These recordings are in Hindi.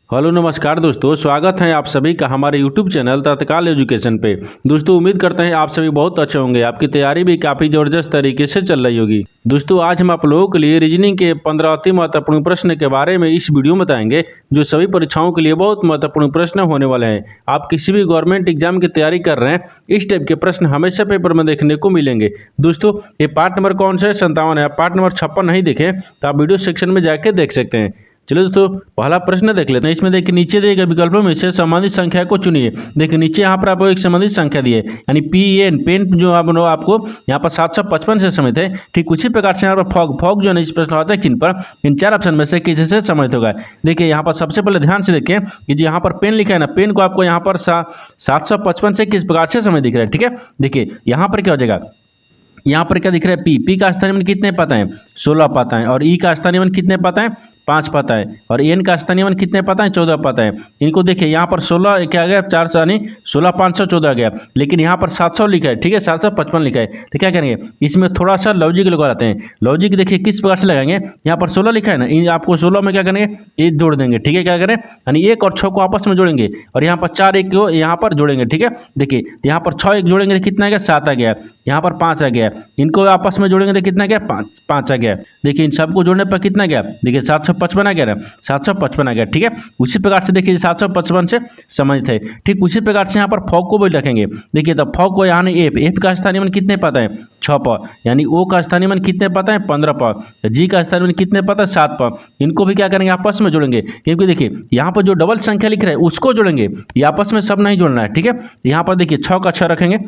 हेलो नमस्कार दोस्तों, स्वागत है आप सभी का हमारे YouTube चैनल तत्काल एजुकेशन पे। दोस्तों उम्मीद करते हैं आप सभी बहुत अच्छे होंगे, आपकी तैयारी भी काफ़ी ज़बरदस्त तरीके से चल रही होगी। दोस्तों आज हम आप लोगों के लिए रीजनिंग के 15 अति महत्वपूर्ण प्रश्न के बारे में इस वीडियो में बताएंगे, जो सभी परीक्षाओं के लिए बहुत महत्वपूर्ण प्रश्न होने वाले हैं। आप किसी भी गवर्नमेंट एग्जाम की तैयारी कर रहे हैं, इस टाइप के प्रश्न हमेशा पेपर में देखने को मिलेंगे। दोस्तों ये पार्ट नंबर कौन सा है? 57 है। आप पार्ट नंबर 56 नहीं देखें तो आप वीडियो सेक्शन में जाके देख सकते हैं। चलिए दोस्तों पहला प्रश्न देख लेते हैं। इसमें देखिए नीचे दिए गए विकल्पों में से संबंधित संख्या को चुनिए। देखिए नीचे यहाँ पर आपको एक संबंधित संख्या दी है, यानी PN पेन जो आपको यहाँ पर 755 से समित है। ठीक उसी प्रकार से यहाँ पर फॉग जो है इस प्रश्न आता है चिन्ह पर इन चार ऑप्शन में से किसी से समित होगा। देखिए यहाँ पर सबसे पहले ध्यान से देखें कि जो यहाँ पर पेन लिखा है ना, पेन को आपको यहाँ पर 755 से किस प्रकार से समय दिख रहा है। ठीक है, देखिए यहाँ पर क्या हो जाएगा, यहाँ पर क्या दिख रहा है, पी का स्थानीय मान कितने पता है? 16 पता है। और ई का स्थानीय मान कितने पता है? 5 पता है। और एन का स्थानीय मान कितने पता है? 14 पता है। इनको देखिए यहाँ पर 16 क्या आ गया, 4 यानी 16 514 गया, लेकिन यहाँ पर 700 लिखा है। ठीक है, 755 लिखा है। तो क्या करेंगे, इसमें थोड़ा सा लॉजिक लगाते हैं। लॉजिक देखिए किस प्रकार से लगाएंगे, यहाँ पर 16 लिखा है ना, इन आपको 16 में क्या करेंगे, एक जोड़ देंगे। ठीक है, क्या करें, यानी 1 और 6 को आपस में जोड़ेंगे और यहाँ पर 4 1 को यहाँ पर जोड़ेंगे। ठीक है, देखिए यहाँ पर 6 1 जोड़ेंगे तो कितना आ गया, 7 आ गया। यहाँ पर 5 आ गया, इनको आपस में जोड़ेंगे तो कितना गया, 5 आ गया। देखिए इन सबको जोड़ने पर कितना गया, देखिए 755 आ गया ना, 755 आ गया। ठीक है, उसी प्रकार से देखिए 755 से संबंधित है। ठीक उसी प्रकार से यहाँ पर फॉग को भी रखेंगे। देखिए तो फॉग को यहाँ एफ का स्थानीय मान कितने पता है? 6 प। यानी ओ का स्थानीय मान कितने पता है? 15 प। जी का स्थानीय मान कितने पता है? 7 प। इनको भी क्या करेंगे, आपस में जोड़ेंगे, क्योंकि देखिए यहाँ पर जो डबल संख्या लिख रहा है उसको जोड़ेंगे, ये आपस में सब नहीं जोड़ना है। ठीक है, यहाँ पर देखिए 6 का 6 रखेंगे,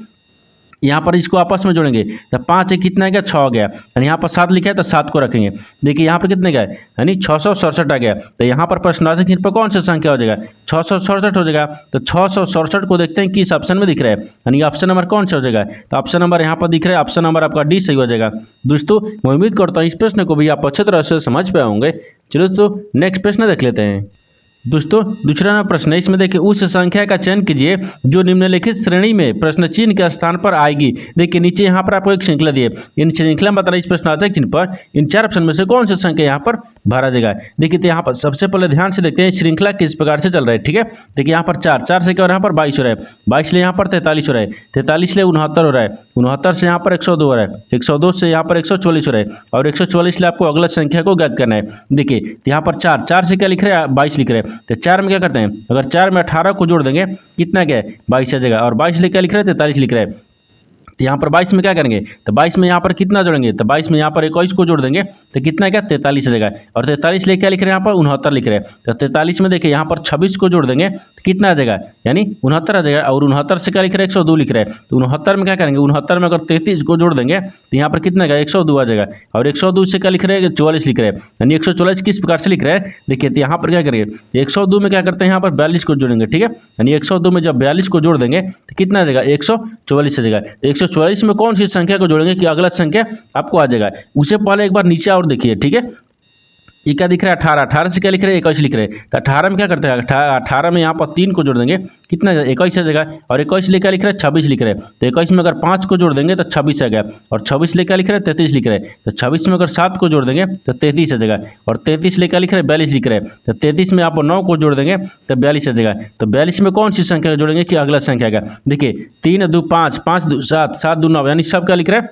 यहाँ पर इसको आपस में जोड़ेंगे तो 5 कितना गया, 6 गया। यानी यहाँ पर 7 लिखा है तो 7 को रखेंगे। देखिए यहाँ पर कितने गए, यानी 667 आ गया। तो यहाँ पर प्रश्नवाचक चिन्ह पर कौन सा संख्या हो जाएगा, 667 हो जाएगा। तो 667 को देखते हैं किस ऑप्शन में दिख रहा है, यानी ऑप्शन नंबर कौन सा हो जाएगा, तो ऑप्शन नंबर यहाँ पर दिख रहा है, ऑप्शन नंबर आपका डी सही हो जाएगा। दोस्तों मैं उम्मीद करता हूँ इस प्रश्न को भी आप अच्छी तरह से समझ पाए होंगे। चलो दोस्तों नेक्स्ट प्रश्न देख लेते हैं। दोस्तों दूसरा प्रश्न है, इसमें देखिए उस संख्या का चयन कीजिए जो निम्नलिखित श्रेणी में प्रश्न चिन्ह के स्थान पर आएगी। देखिए नीचे यहाँ पर आपको एक श्रृंखला दी है, इन श्रृंखला में बता रहा है इस प्रश्नार्थक चिन्ह पर इन चार ऑप्शन में से कौन सी संख्या यहाँ पर भरा जाएगा। देखिए तो यहाँ पर सबसे पहले ध्यान से देखते हैं श्रृंखला किस प्रकार से चल रहा है। ठीक है, देखिए यहाँ पर 4 से क्या हो रहा है, यहाँ पर 22 हो रहा है, 22 ले यहाँ पर 43 हो रहा है, 43 ले 69 हो रहा है, 69 से यहाँ पर 102 हो रहा है, 102 से यहाँ पर 144 हो रहा है, और 144 ले आपको अगला संख्या को ज्ञात करना है। देखिए यहाँ पर 4 से क्या लिख रहे हैं, 22 लिख रहे हैं। तो 4 में क्या करते हैं, अगर 4 में 18 को जोड़ देंगे कितना क्या है, 22 आ जाएगा। और 22 ले क्या लिख रहे हैं, 43 लिख रहे हैं। तो यहाँ पर 22 में क्या करेंगे, तो 22 में यहाँ पर कितना जोड़ेंगे, तो 22 में यहाँ पर 21 को जोड़ देंगे तो कितना क्या, 43 आ जाएगा। और 43 ले क्या लिख रहे हैं, यहाँ पर 69 लिख रहे हैं। तो 43 में देखिए यहाँ पर 26 को जोड़ देंगे तो कितना आ जाएगा, यानी 69 आ जाएगा। और 69 से क्या लिख रहे हैं, 102 लिख रहे हैं। तो 69 में क्या करेंगे, 69 में अगर 33 को जोड़ देंगे तो यहाँ पर कितना आएगा, 102 आ जाएगा। और 102 से क्या लिख रहे हैं, 44 लिख रहे हैं। यानी 144 किस प्रकार से लिख रहे हैं, देखिए तो यहाँ पर क्या करेंगे, 102 में क्या करते हैं, यहाँ पर 42 को जोड़ेंगे। ठीक है, यानी 102 में जब 42 को जोड़ देंगे तो कितना आ जाएगा, 144 आ जाएगा। 144 में कौन सी संख्या को जोड़ेंगे कि अगला संख्या आपको आ जाएगा। उससे पहले एक बार नीचे और देखिए। ठीक है, ये क्या दिख रहा है, 18 से क्या लिख रहे हैं, 21 लिख रहे हैं। तो 18 में क्या करते हैं, 18 में यहाँ पर 3 को जोड़ देंगे कितना, 21 आ जाएगा। और 21 ले क्या लिख रहे हैं, 26 लिख रहे हैं। तो 21 में अगर 5 को जोड़ देंगे तो 26 आ गया। और 26 ले क्या लिख रहे हैं, 33 लिख रहे हैं। तो 26 में अगर 7 को जोड़ देंगे तो 33 आ जाएगा। और 33 ले क्या लिख रहे हैं, 42 लिख रहे हैं। तो 33 में आप 9 को जोड़ देंगे तो 42 आ जाएगा। तो 42 में कौन सी संख्या जोड़ेंगे कि अगला संख्या आएगा। देखिए 3 2 5, 5 2 7, 7 2 9, यानी सब क्या लिख रहे हैं,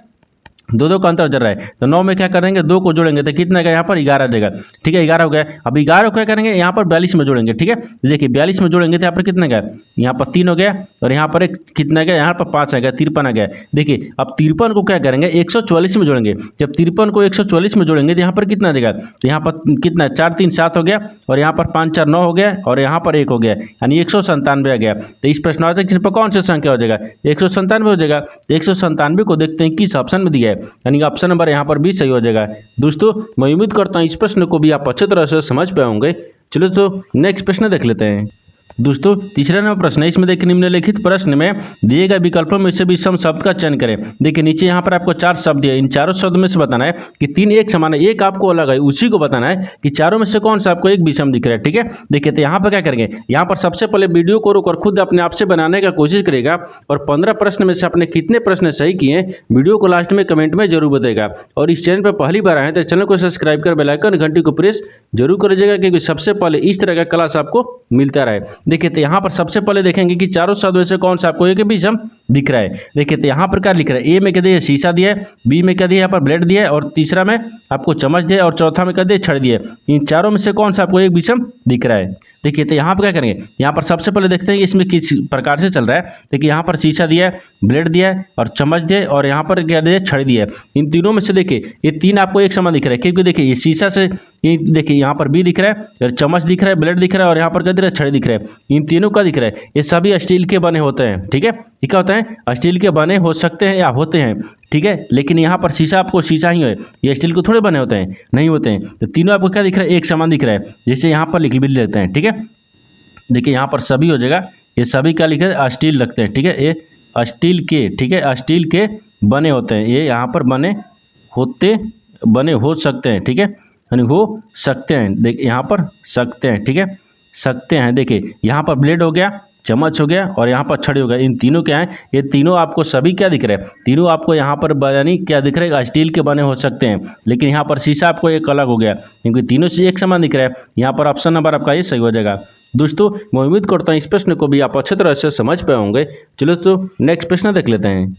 2 का अंतर चल रहा है। तो 9 में क्या करेंगे, 2 को जोड़ेंगे तो कितना का यहाँ पर 11 आ जाएगा। ठीक है, 11 हो गया। अब 11 को क्या करेंगे, यहाँ पर 42 में जोड़ेंगे। ठीक है, देखिए 42 में जोड़ेंगे तो यहाँ पर कितना गया, यहाँ पर 3 हो गया। और यहाँ पर एक कितना गया, यहाँ पर 5 आ गया, 53 आ गया। देखिए अब 53 को क्या करेंगे, 144 में जोड़ेंगे। जब 53 को 144 में जोड़ेंगे तो यहाँ पर कितना आ जाएगा, तो यहाँ पर कितना 4 3 7 हो गया। और यहाँ पर 5 4 9 हो गया। और यहाँ पर 1 हो गया, यानी 197 आ गया। तो इस प्रश्नार्थक चिन्ह पर कौन सी संख्या हो जाएगा, 197 हो जाएगा। 197 को देखते हैं किस ऑप्शन में दिया है, यानी ऑप्शन नंबर यहाँ पर भी सही हो जाएगा। दोस्तों मैं उम्मीद करता हूँ इस प्रश्न को भी आप अच्छी तरह से समझ पाए होंगे। चलो तो नेक्स्ट प्रश्न देख लेते हैं। दोस्तों तीसरा नंबर प्रश्न है, इसमें देखिए निम्नलिखित प्रश्न में दिए गए विकल्पों में से विषम शब्द का चयन करें। देखिए नीचे यहाँ पर आपको 4 शब्द है, इन चारों शब्द में से बताना है कि 3 एक समान है, एक आपको अलग है, उसी को बताना है कि चारों में से कौन सा आपको एक विषम दिख रहा है। ठीक है, देखिए तो यहाँ पर क्या करेंगे, यहाँ पर सबसे पहले वीडियो को रोककर खुद अपने आप से बनाने का कोशिश करेगा और 15 प्रश्न में से आपने कितने प्रश्न सही किए वीडियो को लास्ट में कमेंट में जरूर बताएगा। और इस चैनल पर पहली बार आए तो चैनल को सब्सक्राइब कर बेल आइकन घंटी को प्रेस जरूर कर दीजिएगा, क्योंकि सबसे पहले इस तरह का क्लास आपको मिलता रहे। देखिए तो यहाँ पर सबसे पहले देखेंगे कि चारों शब्दों से कौन सा आपको एक विषम दिख रहा है। देखिए तो यहाँ पर क्या लिख रहा है, ए में क्या दिया शीशा दिया है, बी में क्या दिया यहाँ पर ब्लेड दिया है, और तीसरा में आपको चम्मच दिया और चौथा में क्या दिया छड़ दिया है। इन चारों में से कौन सा आपको एक विषम दिख रहा है। देखिए तो यहाँ पर क्या करेंगे, यहाँ पर सबसे पहले देखते हैं कि इसमें किस प्रकार से चल रहा है। देखिए यहाँ पर शीशा दिया है, ब्लेड दिया है और चम्मच दिया है और यहाँ पर क्या दिया है छड़ दिया है। इन तीनों में से देखिए ये 3 आपको एक समान दिख रहा है, क्योंकि देखिए ये शीशा से ये देखिए यहाँ पर बी दिख रहा है और चम्मच दिख रहा है, ब्लेड दिख रहा है और यहाँ पर क्या दिख रहा है छड़ दिख रहा है। इन तीनों का दिख रहा है, ये सभी स्टील के बने होते हैं। ठीक है, ये क्या होता है, स्टील के बने हो सकते हैं या होते हैं। ठीक है, लेकिन यहाँ पर शीशा आपको शीशा ही है, ये स्टील को थोड़े बने होते हैं, नहीं होते हैं। तो तीनों आपको क्या दिख रहा है, एक समान दिख रहा है, जैसे यहाँ पर लिख भी लेते हैं। ठीक है, देखिए यहाँ पर सभी हो जाएगा, ये सभी क्या लिखे हैं स्टील लगते हैं। ठीक है, ये स्टील के, ठीक है स्टील के बने होते हैं, ये यहाँ पर बने हो सकते हैं। ठीक है, यानी हो सकते हैं, देखिए यहाँ पर सकते हैं। ठीक है, सकते हैं। देखिए यहाँ पर ब्लेड हो गया, चम्मच हो गया और यहाँ पर छड़ी हो गया। इन तीनों क्या है, ये तीनों आपको सभी क्या दिख रहे हैं, तीनों आपको यहाँ पर यानी क्या दिख रहे हैं, स्टील के बने हो सकते हैं। लेकिन यहाँ पर शीशा आपको एक अलग हो गया, क्योंकि तीनों से एक समान दिख रहा है। यहाँ पर ऑप्शन नंबर आपका ये सही हो जाएगा। दोस्तों मैं उम्मीद करता हूँ इस प्रश्न को भी आप अच्छे तरह से समझ पाए होंगे। चलो तो नेक्स्ट प्रश्न देख लेते हैं।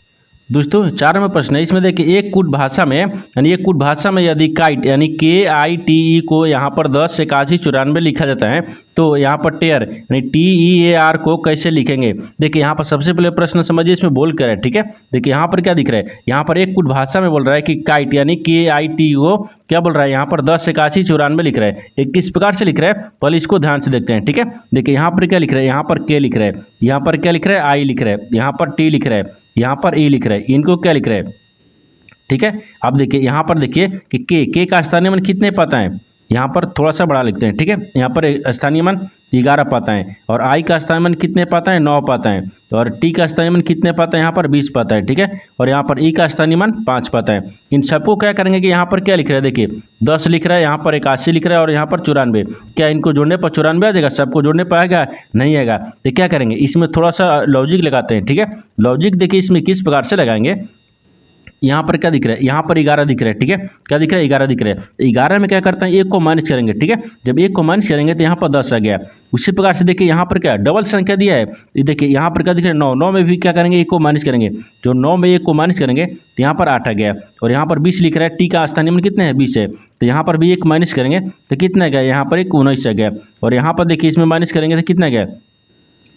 दोस्तों 4 नंबर प्रश्न है, इसमें देखिए एक कूट भाषा में यानी एक कूट भाषा में यदि काइट यानी KITE को यहाँ पर 10 81 94 लिखा जाता है तो यहाँ पर टेयर यानी TEAR को कैसे लिखेंगे। देखिए यहाँ पर सबसे पहले प्रश्न समझिए, इसमें बोल कर है। ठीक है, देखिए यहाँ पर क्या दिख रहा है, यहाँ पर एक कूट भाषा में बोल रहा है कि काइट यानी KIT को क्या बोल रहा है, यहाँ पर 10 81 94 लिख रहा है। ये किस प्रकार से लिख रहा है, पहले इसको ध्यान से देखते हैं। ठीक है, देखिए यहाँ पर क्या लिख रहा है, यहाँ पर K लिख रहा है, यहाँ पर क्या लिख रहा है I लिख रहा है, यहाँ पर T लिख रहा है, यहाँ पर E लिख रहा है, इनको क्या लिख रहा है। ठीक है, अब देखिए यहाँ पर देखिए कि के का स्थानीय मान कितने पाता है, यहाँ पर थोड़ा सा बड़ा लिखते हैं। ठीक है, यहाँ पर स्थानीय मान 11 पाता है और I का स्थानीय मान कितने पाता है 9 पाता है और T का स्थानीय मान कितने पाता है यहाँ पर 20 पाता है। ठीक है, और यहाँ पर E का स्थानीय मान 5 पाता है। इन सबको क्या करेंगे कि यहाँ पर क्या लिख रहा है, देखिए 10 लिख रहा है, यहाँ पर 81 लिख रहा है और यहाँ पर 94। क्या इनको जोड़ने पर 94 आ जाएगा, सबको जोड़ने पर आएगा, नहीं आएगा। तो क्या करेंगे, इसमें थोड़ा सा लॉजिक लगाते हैं। ठीक है, लॉजिक देखिए इसमें किस प्रकार से लगाएंगे। यहाँ पर क्या दिख रहा है, यहाँ पर 11 दिख रहा है। ठीक है, क्या दिख रहा है 11 दिख रहा है। तो 11 में क्या करते हैं, एक को माइनस करेंगे। ठीक है, जब एक को माइनस करेंगे तो यहाँ पर 10 आ गया। उसी प्रकार से देखिए यहाँ पर क्या डबल संख्या दिया है, ये देखिए यहाँ पर क्या दिख रहा है 9, 9 में भी क्या करेंगे, एक को माइनस करेंगे। जो 9 में एक को माइनस करेंगे तो यहाँ पर 8 आ गया और यहाँ पर 20 लिख रहा है। टी का स्थानीय मान कितने हैं 20 है, तो यहाँ पर भी एक माइनस करेंगे तो कितना गया, यहाँ पर एक 19 आ गया और यहाँ पर देखिए इसमें माइनस करेंगे तो कितना गया,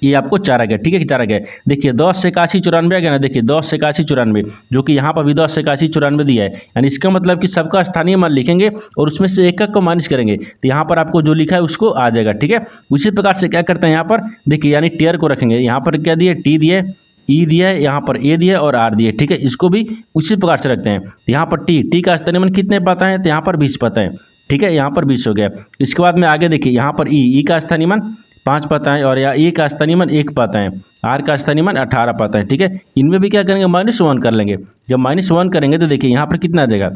ये आपको 4 आ गया। ठीक है, 4 आ गया। देखिए 10 से 81 94 आ गया ना, देखिए 10 से 81 94 जो कि यहाँ पर भी 10 से 81 94 दिया है। यानी इसका मतलब कि सबका स्थानीय मान लिखेंगे और उसमें से एक को माइनस करेंगे तो यहाँ पर आपको जो लिखा है उसको आ जाएगा। ठीक है, उसी प्रकार से क्या करते हैं यहाँ पर देखिए यानी टेयर को रखेंगे। यहाँ पर क्या दिए, टी दिए, ई दिया है, यहाँ पर ए दिया और आर दिए। ठीक है, इसको भी उसी प्रकार से रखते हैं। यहाँ पर टी का स्थानीय मान कितने पाता है, तो यहाँ पर 20 पाता है। ठीक है, यहाँ पर 20 हो गया। इसके बाद में आगे देखिए यहाँ पर ई का स्थानीय मान 5 पाता है और या ए का स्थानीय मान 1 पाता है, आर का स्थानीय मान 18 पाता है। ठीक है, इनमें भी क्या करेंगे -1 कर लेंगे। जब -1 करेंगे तो देखिए यहाँ पर कितना आ जाएगा,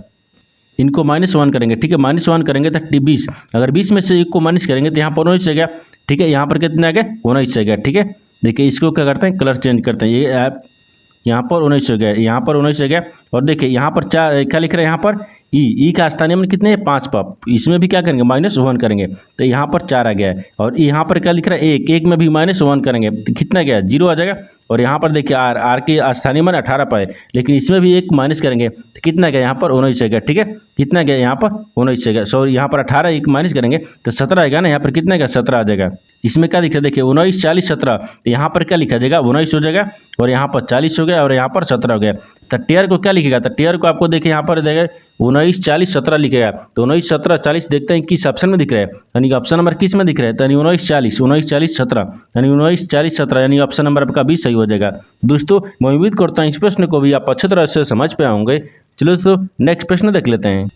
इनको -1 करेंगे। ठीक है, -1 करेंगे तो 20, अगर 20 में से 1 को माइनस करेंगे तो यहाँ पर 19 आ गया। ठीक है, यहाँ पर कितना आ गया 19 आ गया। ठीक है, देखिए इसको क्या करते हैं, कलर चेंज करते हैं। ये ऐप यहाँ पर 19 हो गया, यहाँ पर 19 हो गया और देखिए यहाँ पर 4 क्या लिख रहे हैं, यहाँ पर ई का स्थानीय मान कितने हैं 5 पाप, इसमें भी क्या करेंगे -1 करेंगे तो यहाँ पर 4 आ गया है। और यहाँ पर क्या लिख रहा है 1 में भी -1 करेंगे तो कितना गया 0 आ जाएगा। और यहाँ पर देखिए आर के स्थानीय मान 18 पाए, लेकिन इसमें भी 1 माइनस करेंगे तो कितना गया यहाँ पर 19 आ गया। ठीक है, कितना गया यहाँ पर 19 आ गया। सॉरी, यहाँ पर 18 1 माइनस करेंगे तो 17 आएगा ना, यहाँ पर कितना गया 17 आ जाएगा। इसमें क्या दिखा देखिए 19 40 17, तो यहाँ पर क्या लिखा जाएगा 19 हो जाएगा और यहाँ पर 40 हो गया और यहाँ पर 17 हो गया। तो टेयर को क्या लिखेगा, तो टेयर को आपको देखिए यहाँ पर देगा 19 40 17 लिखेगा। तो 19 17 40 देखते हैं किस ऑप्शन में दिख रहा है, यानी ऑप्शन नंबर किस में दिख रहा है, यानी 19 40 17, यानी 19 40 17, यानी ऑप्शन नंबर आपका भी सही हो जाएगा। दोस्तों मैं उम्मीद करता हूँ इस प्रश्न को भी आप अच्छी तरह से समझ पाए होंगे। चलो तो नेक्स्ट प्रश्न देख लेते हैं।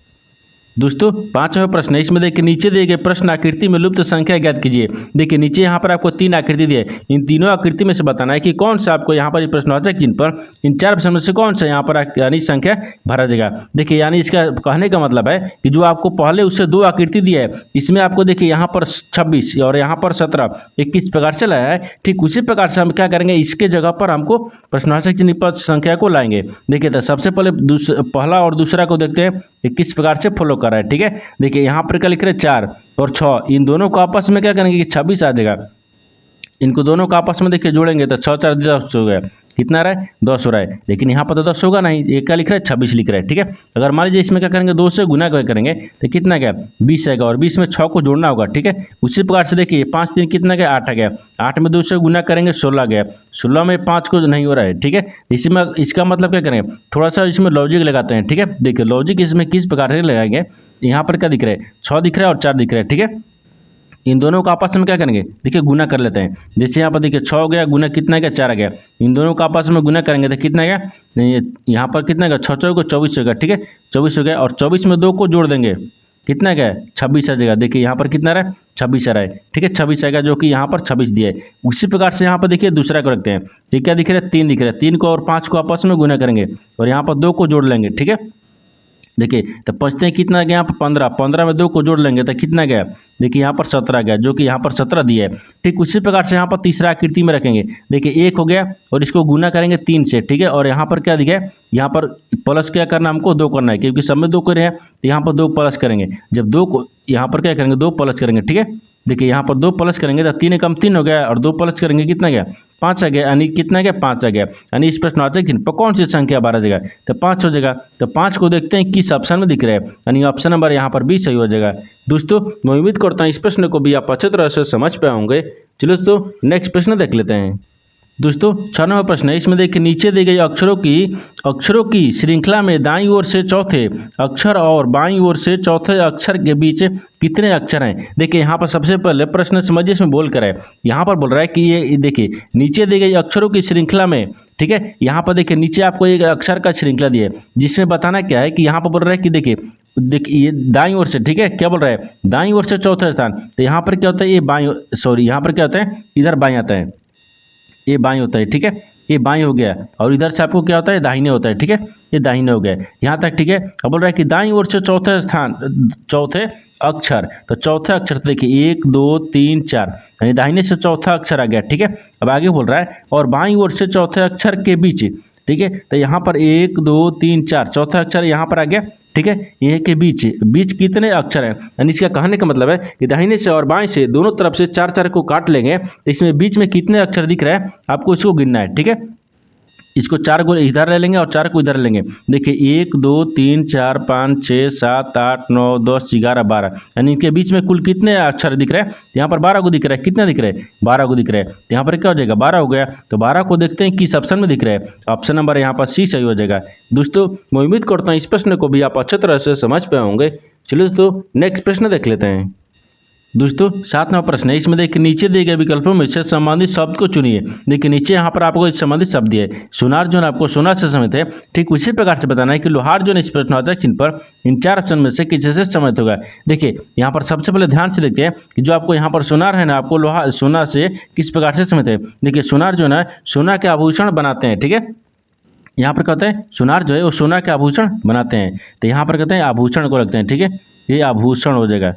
दोस्तों पांचवा प्रश्न है, इसमें देखिए नीचे दिए गए प्रश्न आकृति में लुप्त संख्या ज्ञात कीजिए। देखिए नीचे यहाँ पर आपको 3 आकृति दी है, इन तीनों आकृति में से बताना है कि कौन सा आपको यहाँ पर प्रश्नवाचक चिन्ह पर इन 4 ऑप्शन में से कौन सा यहाँ पर यानी संख्या भरा जाएगा। देखिए यानी इसका कहने का मतलब है कि जो आपको पहले उससे 2 आकृति दिया है, इसमें आपको देखिए यहाँ पर 26 और यहाँ पर 17 किस प्रकार से लाया है, ठीक उसी प्रकार से हम क्या करेंगे, इसके जगह पर हमको प्रश्नवाचक चिन्ह पर संख्या को लाएंगे। देखिए तो सबसे पहले पहला और दूसरा को देखते हैं किस प्रकार से फॉलो कर रहा है। ठीक है, देखिए यहाँ पर क्या लिख रहे हैं 4 और 6, इन दोनों को आपस में क्या करेंगे कि 26 आ जाएगा। इनको दोनों को आपस में देखिए जोड़ेंगे तो 6 4 10 हो गया, कितना रहा है 10 हो रहा है, लेकिन यहाँ पर तो 10 होगा नहीं, ये क्या लिख रहा है 26 लिख रहा है। ठीक है, अगर मान लीजिए इसमें क्या करेंगे 2 से गुना करेंगे तो कितना गया 20 आएगा और 20 में 6 को जोड़ना होगा। ठीक है, उसी प्रकार से देखिए 5 3 कितना गया 8 आ गया, 8 में 2 से गुना करेंगे 16 गया, 16 में 5 को नहीं हो रहा है। ठीक है, इसमें इसका मतलब क्या करेंगे, थोड़ा सा इसमें लॉजिक लगाते हैं। ठीक है, देखिए लॉजिक इसमें किस प्रकार से लगाएंगे, यहाँ पर क्या दिख रहा है 6 दिख रहा है और 4 दिख रहा है। ठीक है, इन दोनों का आपस में क्या करेंगे, देखिए गुना कर लेते हैं। जैसे यहाँ पर देखिए 6 हो गया, गुना कितना गया 4 आ गया, इन दोनों का आपस में गुना करेंगे तो कितना गया, यहाँ पर कितना गया 6 6 को 24 होगा। ठीक है, 24 हो गया और 24 में 2 को जोड़ देंगे, कितना गया 26 आ जाएगा। देखिए यहाँ पर कितना रहा है 26 आ रहा है। ठीक है, 26 आएगा जो कि यहाँ पर 26 दिया है। उसी प्रकार से यहाँ पर देखिए दूसरा को रखते हैं, ये क्या दिख रहा है 3 दिख रहा है, 3 को और 5 को आपस में गुना करेंगे और यहाँ पर 2 को जोड़ लेंगे। ठीक है, देखिए तो पहुँचते हैं कितना गया यहाँ पर 15, 15 में 2 को जोड़ लेंगे तो कितना गया, देखिए यहाँ पर 17 गया जो कि यहाँ पर 17 दिया है। ठीक उसी प्रकार से यहाँ पर तीसरा आकृति में रखेंगे, देखिए 1 हो गया और इसको गुना करेंगे 3 से। ठीक है, और यहाँ पर क्या दिखा है, यहाँ पर प्लस क्या करना हमको 2 करना है, क्योंकि सब में 2 करे हैं तो यहाँ पर 2 प्लस करेंगे। जब 2 को यहाँ पर क्या करेंगे 2 प्लस करेंगे। ठीक है, देखिए यहाँ पर 2 प्लस करेंगे तो 3 कम 3 हो गया और 2 प्लस करेंगे कितना गया 5 आ गया, यानी कितना गया 5 आ गया। यानी इस प्रश्नवाचक चिन्ह पर कौन सी संख्या 12 जगह तो 5 हो जाएगा। तो 5 को देखते हैं किस ऑप्शन में दिख रहा है, यानी ऑप्शन नंबर यहाँ पर 20 सही हो जाएगा। दोस्तों मैं उम्मीद करता हूँ इस प्रश्न को भी आप अच्छे तरह से समझ पाए होंगे। चलो दोस्तों नेक्स्ट प्रश्न देख लेते हैं। दोस्तों 6 नंबर प्रश्न है, इसमें देखिए नीचे दी गई अक्षरों की श्रृंखला में दाईं ओर से चौथे अक्षर और बाईं ओर से चौथे अक्षर के बीच कितने अक्षर हैं। देखिए यहाँ पर सबसे पहले प्रश्न समझिए, इसमें बोल कर है, यहाँ पर बोल रहा है कि ये देखिए नीचे दी गई अक्षरों की श्रृंखला में, ठीक है, यहाँ पर देखिए नीचे आपको एक अक्षर का श्रृंखला दिया है जिसमें बताना क्या है कि यहाँ पर बोल रहा है कि देखिए ये दाईं ओर से, ठीक है, क्या बोल रहा है दाईं ओर से चौथा स्थान, तो यहाँ पर क्या होता है ये बाईं, सॉरी यहाँ पर क्या होता है इधर बाईं आता है, ये बाईं होता है। ठीक है, ये बाईं हो गया और इधर से आपको क्या होता है दाहिने होता है। ठीक है, ये दाहिने हो गया यहाँ तक। ठीक है, अब बोल रहा है कि दाईं ओर से चौथे स्थान चौथे अक्षर, तो चौथे अक्षर तो देखिए 1 2 3 4, यानी दाहिने से चौथा अक्षर आ गया। ठीक है, अब आगे बोल रहा है और बाईं ओर से चौथे अक्षर के बीच, ठीक है, तो यहाँ पर 1 2 3 4 चौथा अक्षर यहाँ पर आ गया। ठीक है, ये के बीच कितने अक्षर हैं, यानी इसका कहने का मतलब है कि दाहिने से और बाएं से दोनों तरफ से 4 4 को काट लेंगे तो इसमें बीच में कितने अक्षर दिख रहा है आपको इसको गिनना है। ठीक है, इसको 4 को इधर ले लेंगे और 4 को इधर लेंगे। देखिए 1 2 3 4 5 6 7 8 9 10 11 12, यानी इनके बीच में कुल कितने अक्षर दिख रहे हैं, यहाँ पर 12 को दिख रहा है। कितना दिख रहा है 12 को दिख रहा है, तो यहाँ पर क्या हो जाएगा 12 हो गया। तो 12 को देखते हैं किस ऑप्शन में दिख रहा है, ऑप्शन नंबर यहाँ पर सी सही हो जाएगा। दोस्तों मैं उम्मीद करता हूँ इस प्रश्न को भी आप अच्छे तरह से समझ पाए होंगे। चलिए दोस्तों नेक्स्ट प्रश्न देख लेते हैं। दोस्तों 7 नंबर प्रश्न है, इसमें देखिए नीचे दिए गए विकल्पों में से संबंधित शब्द को चुनिए। देखिए नीचे यहाँ पर आपको संबंधित शब्द दिए, सुनार जो है आपको सोना से समित है, ठीक उसी प्रकार से बताना है कि लोहार जो है इस प्रश्नवाचक चिन्ह पर इन 4 ऑप्शन में से किसी से समित होगा। देखिए यहाँ पर सबसे पहले ध्यान से देखते हैं कि जो आपको यहाँ पर सुनार है ना, आपको लोहा सोना से किस प्रकार से समित है। देखिए सुनार जो है सोना के आभूषण बनाते हैं। ठीक है, यहाँ पर कहते हैं सुनार जो है वो सोना के आभूषण बनाते हैं, तो यहाँ पर कहते हैं आभूषण को रखते हैं। ठीक है, ये आभूषण हो जाएगा,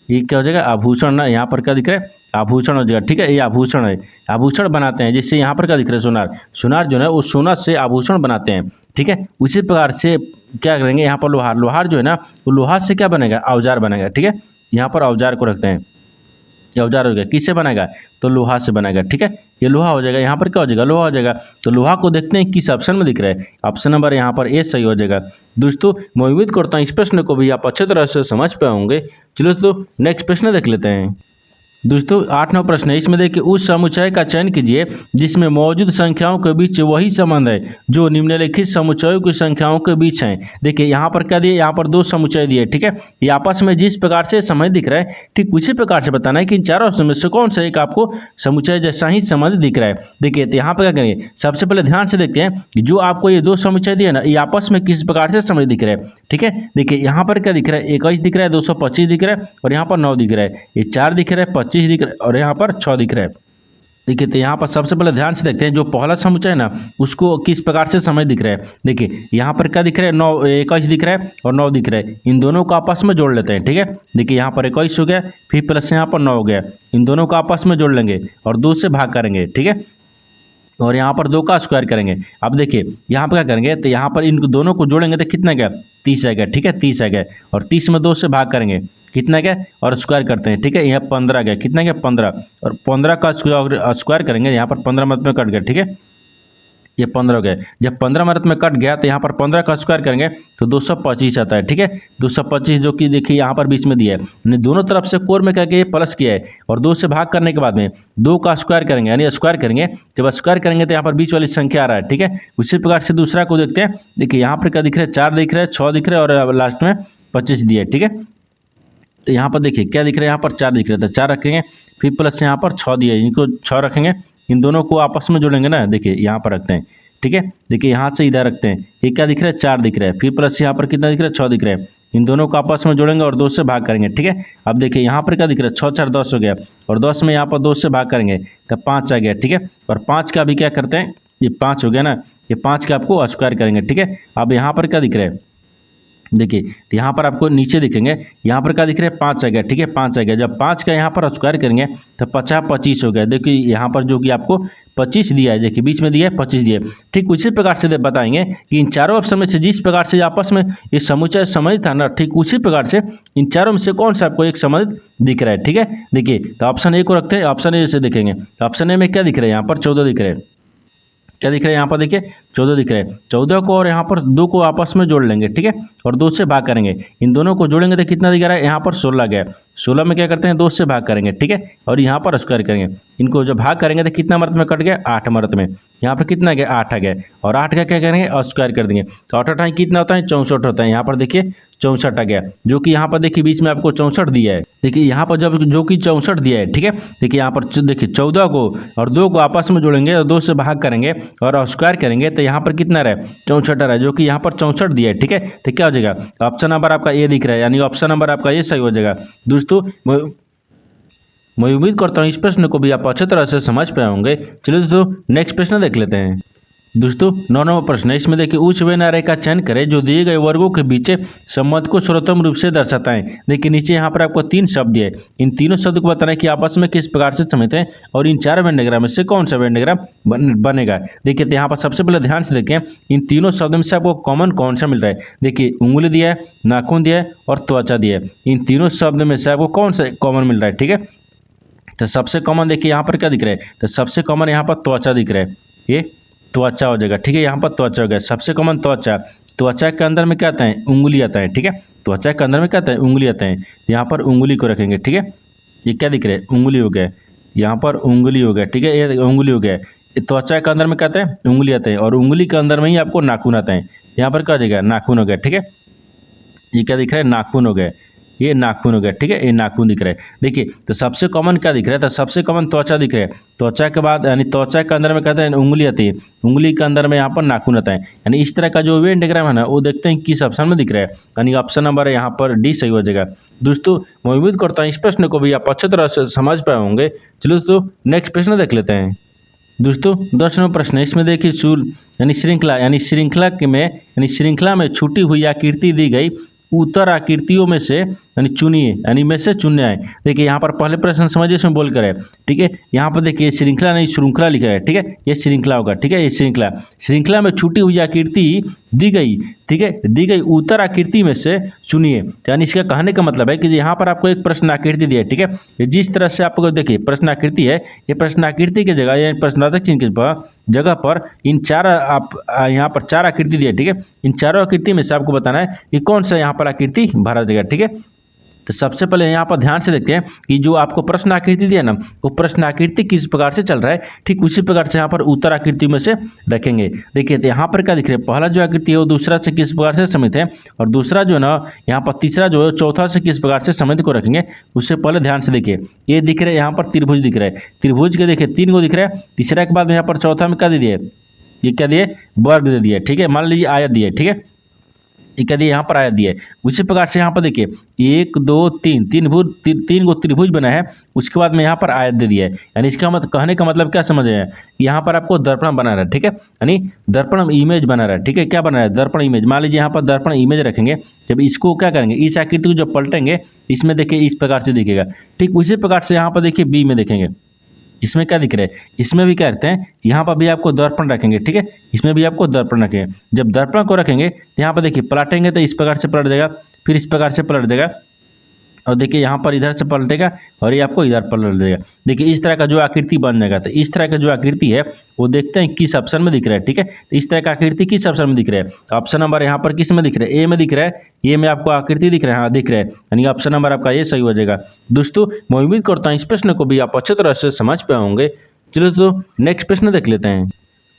ये क्या हो जाएगा आभूषण ना, यहाँ पर क्या दिख रहा है आभूषण हो जाएगा। ठीक है, ये आभूषण है, आभूषण बनाते हैं। जैसे यहाँ पर क्या दिख रहा है सुनार जो है वो सोना से आभूषण बनाते हैं। ठीक है, उसी प्रकार से क्या करेंगे यहाँ पर लोहार जो है ना वो लोहा से क्या बनेगा औजार बनेगा। ठीक है, यहाँ पर औजार को रखते हैं, ये औजार हो गया, किससे बनेगा तो लोहा से बनेगा। ठीक है, ये लोहा हो जाएगा, यहाँ पर क्या हो जाएगा लोहा हो जाएगा। तो लोहा को देखते हैं किस ऑप्शन में दिख रहा है, ऑप्शन नंबर यहाँ पर ए सही हो जाएगा। दोस्तों मैं उम्मीद करता हूँ इस प्रश्न को भी आप अच्छे तरह से समझ पाए होंगे। चलो तो नेक्स्ट प्रश्न देख लेते हैं। दोस्तों 8वां प्रश्न है, इसमें देखिए उस समुच्चय का चयन कीजिए जिसमें मौजूद संख्याओं के बीच वही संबंध है जो निम्नलिखित समुच्चयों की संख्याओं के बीच है। देखिए यहाँ पर क्या दिए, यहाँ पर दो समुच्चय दिए, ठीक है। ये आपस में जिस प्रकार से संबंध दिख रहा है, ठीक उसी प्रकार से बताना है कि इन चारों ऑप्शन में से कौन सा एक आपको समुच्चय जैसा ही संबंध दिख रहा है। देखिए तो यहाँ पर क्या करेंगे, सबसे पहले ध्यान से देखते हैं कि जो आपको ये दो समुच्चय दिए ना, ये आपस में किस प्रकार से संबंध दिख रहे हैं, ठीक है। देखिए यहाँ पर क्या दिख रहा है, 21 दिख रहा है, 225 दिख रहा है और यहाँ पर 9 दिख रहा है, ये 4 दिख रहा है, 25 दिख रहा है और यहाँ पर 6 दिख रहा है। देखिए तो यहाँ पर सबसे पहले ध्यान से देखते हैं जो पहला समुच्चय है ना, उसको किस प्रकार से समय दिख रहा है। देखिए यहाँ पर क्या दिख रहा है, 9 21 दिख रहा है और 9 दिख रहा है, इन दोनों को आपस में जोड़ लेते हैं, ठीक है। देखिए यहाँ पर 21 हो गया, फिर प्लस यहाँ पर 9 हो गया, इन दोनों को आपस में जोड़ लेंगे और 2 से भाग करेंगे, ठीक है। और यहाँ पर 2 का स्क्वायर करेंगे। अब देखिए यहाँ पर क्या करेंगे, तो यहाँ पर इन दोनों को जोड़ेंगे तो कितना गया, 30 आ गया, ठीक है, 30 आ गया और 30 में 2 से भाग करेंगे, कितना गया और स्क्वायर करते हैं, ठीक है। यहाँ 15 गया, कितना गया 15 और 15 का स्क्वायर करेंगे, यहाँ पर 15 मत में कट गया, ठीक है, ये 15 हो गया। जब 15 मत में कट गया तो यहाँ पर 15 का स्क्वायर करेंगे तो 225 आता है, ठीक है। 225 जो कि देखिए यहाँ पर बीच में दिया है, यानी दोनों तरफ से कोर में क्या किया प्लस किया है और 2 से भाग करने के बाद में 2 का स्क्वायर करेंगे, यानी स्क्वायर करेंगे। जब स्क्वायर करेंगे तो यहाँ पर बीच वाली संख्या आ रहा है, ठीक है। उसी प्रकार से दूसरा को देखते हैं। देखिए यहाँ पर क्या दिख रहा है, 4 दिख रहा है, 6 दिख रहा है और लास्ट में 25 दिया है, ठीक है। तो यहाँ पर देखिए क्या दिख रहा है, यहाँ पर 4 दिख रहा था, 4 रखेंगे, फिर प्लस यहाँ पर 6 दिया है, इनको 6 रखेंगे, इन दोनों को आपस में जोड़ेंगे ना। देखिए यहाँ पर रखते हैं, ठीक है। देखिए यहाँ से इधर रखते हैं, ये क्या दिख रहा है, 4 दिख रहा है, फिर प्लस यहाँ पर कितना दिख रहा है, 6 दिख रहा है, इन दोनों को आपस में जोड़ेंगे और 2 से भाग करेंगे, ठीक है। अब देखिए यहाँ पर क्या दिख रहा है, 6 4 10 हो गया और 10 में यहाँ पर 2 से भाग करेंगे तो 5 आ गया, ठीक है। और 5 का भी क्या करते हैं, ये 5 हो गया ना, ये 5 का आपको स्क्वायर करेंगे, ठीक है। अब यहाँ पर क्या दिख रहा है, देखिए तो यहाँ पर आपको नीचे दिखेंगे, यहाँ पर क्या दिख रहा है, 5 आ गया, ठीक है, 5 आ गया। जब 5 का यहाँ पर स्क्वायर करेंगे तो 50 25 हो गया। देखिए यहाँ पर जो कि आपको 25 दिया है, देखिए बीच में दिया है 25 दिया है। ठीक उसी प्रकार से बताएंगे कि इन चारों ऑप्शन में से जिस प्रकार से आपस में ये समुच्चय संबंधित था ना, ठीक उसी प्रकार से इन चारों में से कौन सा आपको एक संबंध दिख रहा है, ठीक है। देखिए तो ऑप्शन ए को रखते हैं, ऑप्शन ए से देखेंगे। ऑप्शन ए में क्या दिख रहा है, यहाँ पर 14 दिख रहा है, क्या दिख रहा है, यहाँ पर देखिए 14 दिख रहा है। 14 को और यहाँ पर 2 को आपस में जोड़ लेंगे, ठीक है, और 2 से भाग करेंगे। इन दोनों को जोड़ेंगे तो कितना दिख रहा है, यहाँ पर 16 गया। 16 में क्या करते हैं, 2 से भाग करेंगे, ठीक है, और यहाँ पर स्क्वायर करेंगे। इनको जब भाग करेंगे तो कितना मर्त में कट गया, 8 मर्त में। यहाँ पर कितना गया, 8 आ गया और 8 का क्या करेंगे, स्क्वायर कर देंगे तो 8 8 कितना होता है, 64 होता है। यहाँ पर देखिए 64 आ गया, जो कि यहाँ पर देखिए बीच में आपको 64 दिया है। देखिए यहाँ पर जब जो कि 64 दिया है, ठीक है। देखिए यहाँ पर देखिए 14 को और 2 को आपस में जोड़ेंगे और 2 से भाग करेंगे और स्क्वायर करेंगे तो यहाँ पर कितना रहे, 64 रहा, जो कि यहाँ पर 64 दिया है, ठीक है। तो क्या हो जाएगा, ऑप्शन नंबर आपका ये दिख रहा है, यानी ऑप्शन नंबर आपका ये सही हो जाएगा। दोस्तों मैं उम्मीद करता हूँ इस प्रश्न को भी आप अच्छी तरह से समझ पाए होंगे। चलिए दोस्तों नेक्स्ट प्रश्न देख लेते हैं। दोस्तों 9वां प्रश्न है, इसमें देखिए उस व्यनारे का चयन करें जो दिए गए वर्गों के बीच संबंध को सर्वोत्तम रूप से दर्शाता है। देखिए नीचे यहाँ पर आपको 3 शब्द दिए, इन तीनों शब्द को बताना है कि आपस में किस प्रकार से संबंधित हैं और इन 4 वेन डायग्राम में से कौन सा वेन डायग्राम बनेगा। देखिए तो यहाँ पर सबसे पहले ध्यान से देखें, इन तीनों शब्दों में से आपको कॉमन कौन सा मिल रहा है। देखिए उंगली दिया है, नाखून दिया है और त्वचा दिया है। इन तीनों शब्द में से आपको कौन सा कॉमन मिल रहा है, ठीक है। तो सबसे कॉमन देखिए यहाँ पर क्या दिख रहा है, तो सबसे कॉमन यहाँ पर त्वचा दिख रहा है, ये त्वचा हो जाएगा, ठीक है। यहाँ पर त्वचा हो गया, सबसे कॉमन त्वचा। त्वचा के अंदर में क्या आता है, उंगली आता है, ठीक है। त्वचा के अंदर में क्या आता है, उंगली आता है। यहाँ पर उंगली को रखेंगे, ठीक है। ये क्या दिख रहा है, उंगली हो गया, यहाँ पर उंगली हो गया, ठीक है, ये उंगली हो गया। त्वचा के अंदर में क्या आता है, उंगली आता है और उंगली के अंदर में ही आपको नाखून आता है। यहाँ पर क्या हो जाएगा, नाखून हो गया, ठीक है। ये क्या दिख रहा है, नाखून हो गया, ये नाखून हो गया, ठीक है, ये नाखून दिख रहा है। देखिए तो सबसे कॉमन क्या दिख रहा है, तो सबसे कॉमन त्वचा दिख रहा है। त्वचा के बाद यानी त्वचा के अंदर में कहते हैं उंगली आती है, उंगली के अंदर में यहाँ पर नाखून आता है। यानी इस तरह का जो वेन डायग्राम है ना, वो देखते हैं किस ऑप्शन में दिख रहा है, यानी ऑप्शन नंबर यहाँ पर डी सही हो जाएगा। दोस्तों मैं उम्मीद करता हूँ इस प्रश्न को भी आप अच्छी तरह से समझ पाए होंगे। चलो दोस्तों नेक्स्ट प्रश्न देख लेते हैं। दोस्तों 10वां प्रश्न है, इसमें देखिए यानी श्रृंखला में छूटी हुई आकृति दी गई उत्तर आकृतियों में से यानी चुनिए, यानी में से चुनने आए। देखिए यहाँ पर पहले प्रश्न समझिए, इसमें बोल कर है, ठीक है। यहाँ पर देखिए श्रृंखला नहीं श्रृंखला लिखा है, ठीक है, ये श्रृंखला होगा, ठीक है। ये श्रृंखला में छूटी हुई आकृति दी गई, ठीक है, दी गई उत्तर आकृति में से चुनिए। यानी इसका कहने का मतलब है कि यहाँ पर आपको एक प्रश्न आकृति दी है, ठीक है। ये जिस तरह से आपको देखिए प्रश्न आकृति है, ये प्रश्न आकृति की जगह या प्रश्नार्थक चिन्ह की जगह पर इन 4 आप यहाँ पर 4 आकृति दी है, ठीक है। इन चारों आकृति में से आपको बताना है कि कौन सा यहाँ पर आकृति भरा जाएगा, ठीक है। तो सबसे पहले यहाँ पर ध्यान से देखते हैं कि जो आपको प्रश्न आकृति दिया ना, वो प्रश्न आकृति किस प्रकार से चल रहा है, ठीक उसी प्रकार से यहाँ पर उत्तर आकृति में से रखेंगे। देखिए तो यहाँ पर क्या दिख रहा है, पहला जो आकृति है वो दूसरा से किस प्रकार से समित है, और दूसरा जो है ना यहाँ पर तीसरा जो है चौथा से किस प्रकार से समित को रखेंगे, उससे पहले ध्यान से देखिए। ये दिख रहा है यहाँ पर त्रिभुज दिख रहा है, त्रिभुज के देखिए 3 को दिख रहा है, तीसरा के बाद में यहाँ पर चौथा में क्या दे दिए, ये क्या दिए, वर्ग दे दिए, ठीक है। मान लीजिए आयत दिए, ठीक है, ये क्या दिए, यहाँ पर आयत दिए। उसी प्रकार से यहाँ पर देखिए 1 2 3 तीन गो त्रिभुज बना है, उसके बाद में यहाँ पर आयत दे दिया है। यानी इसका मतलब कहने का मतलब क्या समझ रहे हैं, यहाँ पर आपको दर्पण बना रहा है, ठीक है, यानी दर्पण इमेज बना रहा है, ठीक है। क्या बना रहा है, दर्पण इमेज। मान लीजिए यहाँ पर दर्पण इमेज रखेंगे, जब इसको क्या करेंगे, इस आकृति को जब पलटेंगे इसमें देखिए इस प्रकार से दिखेगा, ठीक उसी प्रकार से यहाँ पर देखिए बी में देखेंगे, इसमें क्या दिख रहा है, इसमें भी क्या करते हैं, यहाँ पर भी आपको दर्पण रखेंगे, ठीक है, इसमें भी आपको दर्पण रखेंगे। जब दर्पण को रखेंगे तो यहाँ पर देखिए पलटेंगे तो इस प्रकार से पलट जाएगा, फिर इस प्रकार से पलट जाएगा, और देखिए यहाँ पर इधर से पलटेगा और ये आपको इधर पलट जाएगा। देखिए इस तरह का जो आकृति बन जाएगा। तो इस तरह का जो आकृति है वो देखते हैं किस ऑप्शन में दिख रहा है, ठीक है। तो इस तरह का आकृति किस ऑप्शन में दिख रहा है, ऑप्शन नंबर यहाँ पर किस में दिख रहा है, ए में दिख रहा है, ये में आपको आकृति दिख रहा है, हाँ दिख रहा है, यानी ऑप्शन नंबर आपका ये सही हो जाएगा। दोस्तों मैं उम्मीद करता हूँ इस प्रश्न को भी आप अच्छे तरह से समझ पाए होंगे। चलो तो नेक्स्ट प्रश्न देख लेते हैं।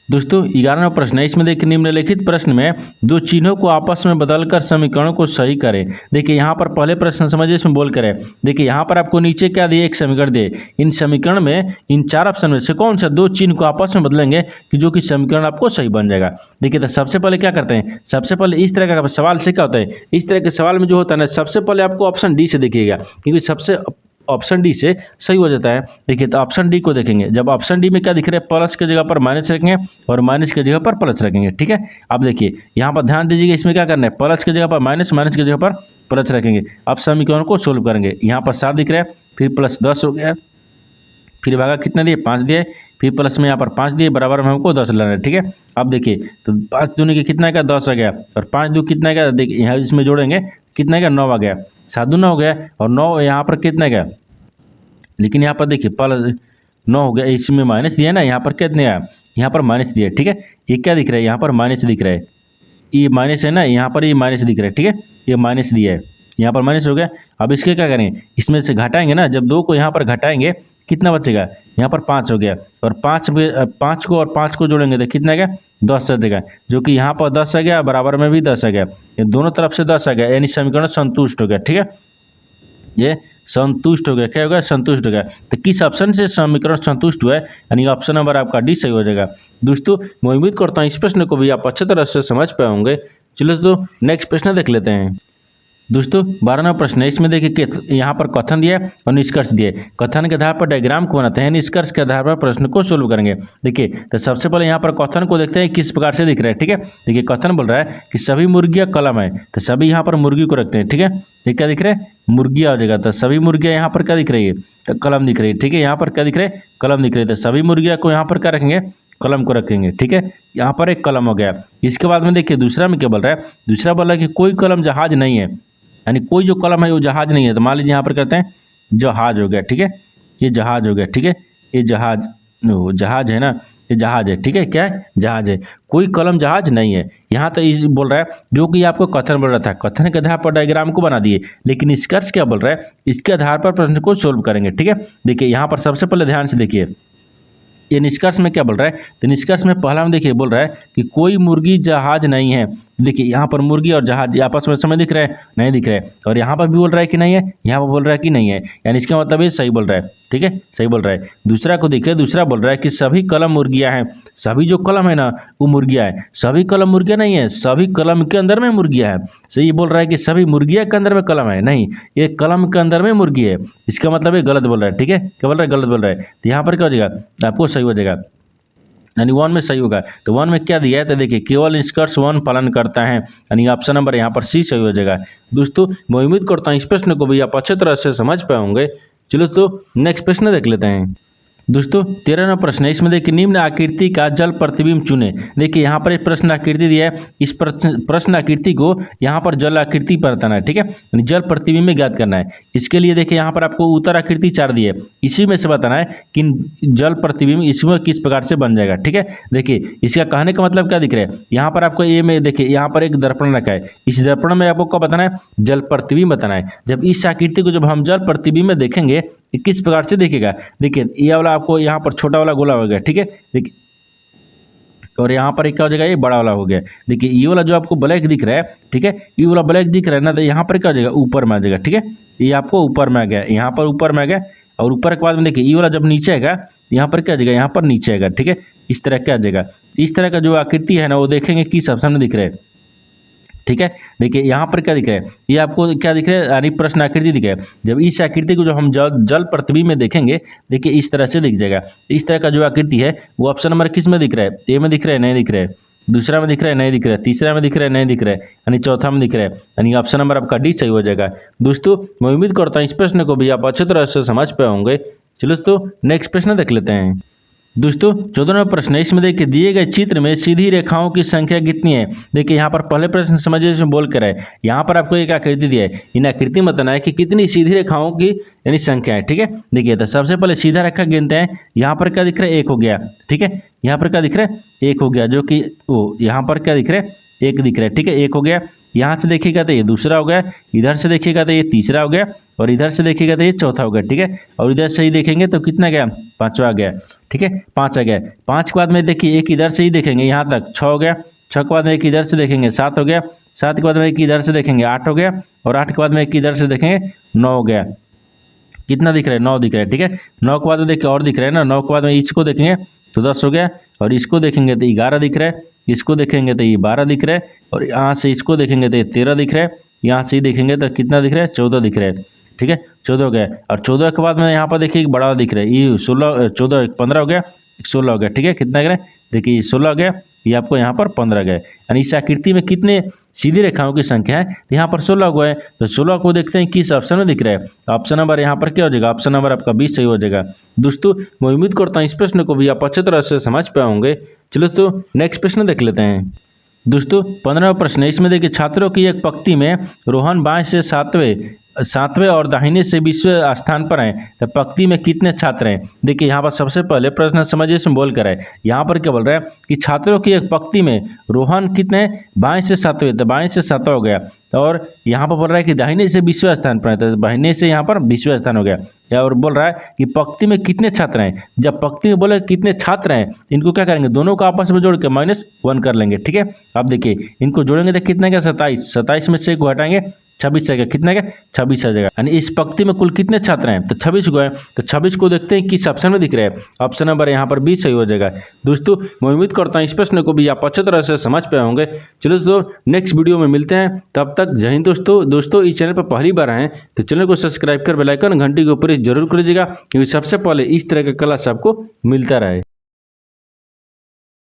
दोस्तों 11वां प्रश्न है, इसमें देखिए निम्नलिखित प्रश्न में दो चिन्हों को आपस में बदलकर समीकरणों को सही करें। देखिए यहाँ पर पहले प्रश्न समझिए, इसमें बोल कर है। देखिए यहाँ पर आपको नीचे क्या दिए, एक समीकरण दिए, इन समीकरण में इन 4 ऑप्शन में से कौन सा 2 चिन्ह को आपस में बदलेंगे कि जो कि समीकरण आपको सही बन जाएगा। देखिए तो सबसे पहले क्या करते हैं, सबसे पहले इस तरह का सवाल से क्या होता है, इस तरह के सवाल में जो होता है ना, सबसे पहले आपको ऑप्शन डी से देखिएगा, क्योंकि सबसे ऑप्शन डी से सही हो जाता है। देखिए तो ऑप्शन डी को देखेंगे, जब ऑप्शन डी में क्या दिख रहा है, प्लस की जगह पर माइनस रखेंगे और माइनस की जगह पर प्लस रखेंगे, ठीक है। अब देखिए यहाँ पर ध्यान दीजिएगा, इसमें क्या करना है, प्लस की जगह पर माइनस, माइनस की जगह पर प्लस रखेंगे। अब समीकरण को सोल्व करेंगे। यहाँ पर 7 दिख रहा है, फिर प्लस 10 हो गया, फिर भागा कितना दिए, 5 दिए, फिर प्लस में यहाँ पर 5 दिए, बराबर में हमको 10 लाना है, ठीक है। अब देखिए तो 5 दूनी के कितना का 10 आ गया, और 5 दू कितना का, देखिए यहाँ इसमें जोड़ेंगे कितना का 9 आ गया, 7 दूना हो गया, और 9 यहाँ पर कितना का, लेकिन यहाँ पर देखिए प्लस 9 हो गया, इसमें माइनस दिया ना, यहाँ पर कितने आया, यहाँ पर माइनस दिया, ठीक है। ये क्या दिख रहा है, यहाँ पर माइनस दिख रहा है, ये माइनस है ना, यहाँ पर ये माइनस दिख रहा है, ठीक है, ये माइनस दिया है, यहाँ पर माइनस हो गया। अब इसके क्या करेंगे, इसमें से घटाएंगे ना, जब 2 को यहाँ पर घटाएंगे कितना बचेगा, यहाँ पर 5 हो गया, और 5 को और 5 को जोड़ेंगे तो कितना गया, 10 आ जाएगा, जो कि यहाँ पर 10 आ गया, बराबर में भी 10 आ गया, ये दोनों तरफ से 10 आ गया, यानी समीकरण संतुष्ट हो गया, ठीक है, ये संतुष्ट हो गया। क्या होगा, संतुष्ट हो गया। तो किस ऑप्शन से समीकरण संतुष्ट हुआ है, यानी ऑप्शन नंबर आपका डी सही हो जाएगा। दोस्तों मैं उम्मीद करता हूँ इस प्रश्न को भी आप अच्छे तरह से समझ पाए होंगे। चलो तो नेक्स्ट प्रश्न देख लेते हैं। दोस्तों 12वां प्रश्न है, इसमें देखिए यहाँ पर कथन दिया है और निष्कर्ष दिए। कथन के आधार पर डायग्राम को बनाते हैं, निष्कर्ष के आधार पर प्रश्न को सोल्व करेंगे। देखिए तो सबसे पहले यहाँ पर कथन को देखते हैं किस प्रकार से दिख रहा है, ठीक है। देखिए कथन बोल रहा है कि सभी मुर्गियाँ कलम है, तो सभी यहाँ पर मुर्गी को रखते हैं, ठीक है। ये क्या दिख रहा है, मुर्गियाँ हो जाएगा, तो सभी मुर्गियाँ यहाँ पर क्या दिख रही है, तो कलम दिख रही है, ठीक है। यहाँ पर क्या दिख रहा है, कलम दिख रही है, तो सभी मुर्गियाँ को यहाँ पर क्या रखेंगे, कलम को रखेंगे, ठीक है। यहाँ पर एक कलम हो गया। इसके बाद में देखिए दूसरा में क्या बोल रहा है, दूसरा बोल रहा है कि कोई कलम जहाज नहीं है, यानी कोई जो कलम है वो जहाज नहीं है। तो मान लीजिए यहाँ पर कहते हैं जहाज हो गया, ठीक है, ये जहाज हो गया, ठीक है, ये जहाज जहाज है ना, ये जहाज है, ठीक है, क्या है, जहाज है, कोई कलम जहाज नहीं है। यहाँ तो इस बोल रहा है जो कि आपको कथन बोल रहा था, कथन के आधार पर डायग्राम को बना दिए, लेकिन निष्कर्ष क्या बोल रहा है, इसके आधार पर प्रश्न को सोल्व करेंगे, ठीक है। देखिए यहाँ पर सबसे पहले ध्यान से देखिए, ये निष्कर्ष में क्या बोल रहा है, तो निष्कर्ष में पहला में देखिए बोल रहा है कि कोई मुर्गी जहाज नहीं है। देखिए यहाँ पर मुर्गी और जहाज आपस में समय दिख रहा है, नहीं दिख रहा है, और यहाँ पर भी बोल रहा है कि नहीं है, यहाँ पर बोल रहा है कि नहीं है, यानी इसका मतलब ये सही बोल रहा है, ठीक है, सही बोल रहा है। दूसरा को देखिए, दूसरा बोल रहा है कि सभी कलम मुर्गियाँ हैं, सभी जो कलम है ना वो मुर्गियाँ है, सभी कलम मुर्गियाँ नहीं है, सभी कलम के अंदर में मुर्गियाँ है। सही बोल रहा है कि सभी मुर्गियाँ के अंदर में कलम है, नहीं, ये कलम के अंदर में मुर्गी है, इसका मतलब ये गलत बोल रहा है, ठीक है, क्या बोल रहा है, गलत बोल रहा है। तो यहाँ पर क्या हो जाएगा, आपको सही हो जाएगा, यानी 1 में सही होगा। तो 1 में क्या दिया है, तो देखिए केवल निष्कर्ष 1 पालन करता है, यानी ऑप्शन नंबर यहाँ पर सी सही हो जाएगा। दोस्तों मैं उम्मीद करता हूँ इस प्रश्न को भी आप अच्छे तरह से समझ पाए होंगे। चलो तो नेक्स्ट प्रश्न देख लेते हैं। दोस्तों 13वां प्रश्न है, इसमें देखिए निम्न आकृति का जल प्रतिबिंब चुने। देखिए यहाँ पर एक प्रश्न आकृति दिया है, इस प्रश्न आकृति को यहाँ पर जल आकृति पर बताना है, ठीक है, यानी जल प्रतिबिंब में ज्ञात करना है। इसके लिए देखिए यहाँ पर आपको उत्तर आकृति 4 दी है, इसी में से बताना है कि जल प्रतिबिंब इसमें किस प्रकार से बन जाएगा, ठीक है। देखिए इसका कहने का मतलब क्या दिख रहा है, यहाँ पर आपको ए में देखिए यहाँ पर एक दर्पण रखा है, इस दर्पण में आपको क्या बताना है, जल प्रतिबिंब बताना है। जब इस आकृति को जब हम जल प्रतिबिंब में देखेंगे किस प्रकार से देखेगा, देखिए ये वाला आपको यहाँ पर छोटा वाला गोला हो गया, ठीक है, देखिए, और यहाँ पर क्या हो जाएगा, ये बड़ा वाला हो गया। देखिए ये वाला जो आपको ब्लैक दिख रहा है, ठीक है, ये वाला ब्लैक दिख रहा है ना, तो यहाँ पर क्या हो जाएगा, ऊपर में आ जाएगा, ठीक है, ये आपको ऊपर में आ गया, यहाँ पर ऊपर में आ गया, और ऊपर के बाद में देखिए ये वाला जब नीचे आएगा, यहाँ पर क्या आ जाएगा, यहाँ पर नीचे आएगा, ठीक है, इस तरह क्या आ जाएगा। इस तरह का जो आकृति है ना, वो देखेंगे किस ऑप्शन में दिख रहा है, ठीक है। देखिए यहाँ पर क्या दिख रहा है, ये आपको क्या दिख रहा है, यानी प्रश्न आकृति दिख रहा है। जब इस आकृति को जो हम जल प्रतिबिंब में देखेंगे, देखिए इस तरह से दिख जाएगा। इस तरह का जो आकृति है वो ऑप्शन नंबर किस में दिख रहा है, ए में दिख रहा है, नहीं दिख रहा है, दूसरा में दिख रहा है, नहीं दिख रहा है, तीसरा में दिख रहा है, नहीं दिख रहा है, यानी चौथा में दिख रहा है, यानी ऑप्शन नंबर आपका डी सही हो जाएगा। दोस्तों मैं उम्मीद करता हूँ इस प्रश्न को भी आप अच्छी तरह से समझ पाए होंगे। चलो तो नेक्स्ट प्रश्न देख लेते हैं। दोस्तों 14वां प्रश्न है, इसमें देखिए दिए गए चित्र में सीधी रेखाओं की संख्या कितनी है। देखिए यहाँ पर पहले प्रश्न समझिए, इसमें बोल कर है, यहाँ पर आपको एक आकृति दिया है, इन आकृति में बताना है कि कितनी सीधी रेखाओं की यानी संख्या है, ठीक है। देखिए तो सबसे पहले सीधा रेखा गिनते हैं, यहाँ पर क्या दिख रहा है, 1 हो गया, ठीक है, यहाँ पर क्या दिख रहा है, 1 हो गया, जो कि वो यहाँ पर क्या दिख रहा है, 1 दिख रहा है, ठीक है, 1 हो गया। यहाँ से देखिएगा तो ये दूसरा हो गया, इधर से देखिएगा तो ये तीसरा हो गया, और इधर से देखिएगा तो ये चौथा हो गया, ठीक है, और इधर से ही देखेंगे तो कितना गया, 5वां गया, ठीक है, 5 आ गया। 5 के बाद में देखिए एक इधर से ही देखेंगे यहाँ तक 6 हो गया, 6 के बाद में एक इधर से देखेंगे 7 हो गया, 7 के बाद में एक इधर से देखेंगे 8 हो गया, और 8 के बाद में एक इधर से देखेंगे 9 हो गया। कितना दिख रहा है, 9 दिख रहा है, ठीक है। 9 के बाद में देखिए और दिख रहा है ना, 9 के बाद में इसको देखेंगे तो 10 हो गया, और इसको देखेंगे तो 11 दिख रहा है, इसको देखेंगे तो ये 12 दिख रहा है, और यहाँ से इसको देखेंगे तो ये 13 दिख रहा है, यहाँ से ही देखेंगे तो कितना दिख रहा है, 14 दिख रहा है, ठीक है, 14 हो गया। और 14 के बाद में यहाँ पर देखिए एक बड़ा दिख रहा है, ये 16, 14, 15 हो गया, 16 हो गया, ठीक है, कितना दिख रहा है, देखिए 16 हो गया, ये आपको यहाँ पर 15 गए, यानी इस आकृति में कितने सीधी रेखाओं की संख्या है, यहाँ पर 16 हुआ है, तो 16 को देखते हैं किस ऑप्शन में दिख रहा है। ऑप्शन नंबर यहाँ पर क्या हो जाएगा, ऑप्शन नंबर आपका 20 सही हो जाएगा। दोस्तों मैं उम्मीद करता हूँ इस प्रश्न को भी आप अच्छी तरह से समझ पाए होंगे। चलो तो नेक्स्ट प्रश्न देख लेते हैं। दोस्तों 15वां प्रश्न है, इसमें देखिए छात्रों की एक पंक्ति में रोहन बाएं से 7वें और दाहिने से 20वें स्थान पर हैं, तो पंक्ति में कितने छात्र हैं। देखिए यहाँ पर सबसे पहले प्रश्न समझिए, इसमें बोल कर है, यहाँ पर क्या बोल रहा है कि छात्रों की एक पंक्ति में रोहन कितने बाएं से 7वें, तो बाएं से 7वां हो गया, और यहाँ पर बोल रहा है कि दाहिने से 20वें स्थान पर है, तो दाहिने से यहाँ पर 20वें स्थान हो गया। और बोल रहा है कि पंक्ति में कितने छात्र हैं, जब पंक्ति में बोले कितने छात्र हैं, इनको क्या करेंगे, दोनों को आपस में जोड़ के -1 कर लेंगे, ठीक है। अब देखिए इनको जोड़ेंगे तो कितना क्या, 27 में से एक हटाएंगे 26 आ गया, कितना क्या 26 आ जाएगा, यानी इस पंक्ति में कुल कितने छात्र हैं, तो 26 को है, तो 26 को देखते हैं किस ऑप्शन में दिख रहा है, ऑप्शन नंबर यहाँ पर 20 सही हो जाएगा। दोस्तों मैं उम्मीद करता हूँ इस प्रश्न को भी आप अच्छी तरह से समझ पाए होंगे। चलो दोस्तों नेक्स्ट वीडियो में मिलते हैं, तब तक जय हिंद। दोस्तों इस चैनल पर पहली बार आए तो चैनल को सब्सक्राइब कर बेल आइकन घंटी के ऊपर जरूर करिएगा, क्योंकि सबसे पहले इस तरह का क्लास आपको मिलता रहे।